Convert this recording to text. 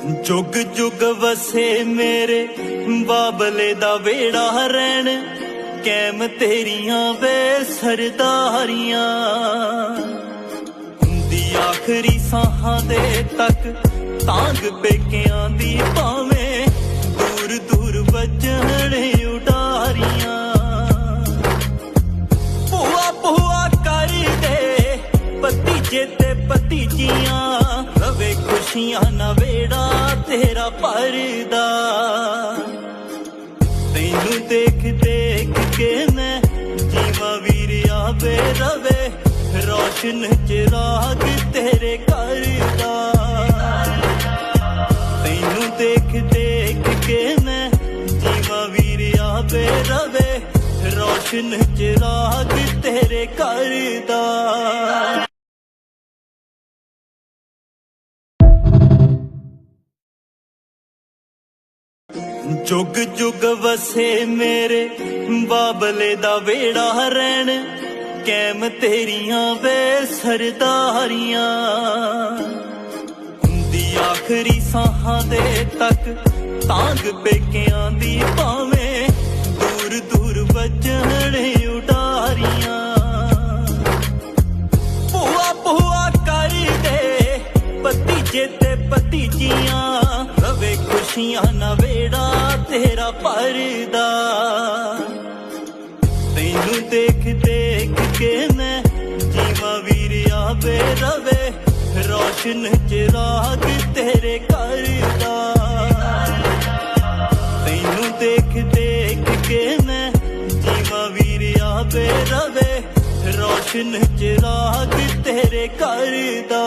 जुग जुग वसे मेरे बाबले दा वेड़ा रैन कैम तेरियां वे सरदारियां दी आखिरी साहां दे तक तांग पेकियां दी भावें दूर दूर वजण उडारियां भुआ भुआ कर दे भतीजे ते भतीजियां रवे खुशियां ना वेड़ा तेरा परदा तैनू देख देख के मैं जीवा वीरिया बे रवे रोशन चिराग तेरे घर दा तैनू देख देख के मैं जीवा वीरिया बे रवे रोशन चिराग तेरे घर दा। जुग जुग वसे मेरे बाबले दा वेड़ा रैन कैम तेरियां वे सरदारियां दी आखिरी साहां दे तक तांग पेकियां दी भावें दूर दूर वजण उडारियां भुआ भुआ कर दे भतीजे ते भतीजियां रवे खुशियां ना वेड़ा तेरा परदा तैनू देख देख के मैं जीवा वीरिया बे रवे रोशन चिराग तेरे घर दा तैनू देख देख के मैं जीवा वीरिया बे रवे रोशन चिराग तेरे घर दा।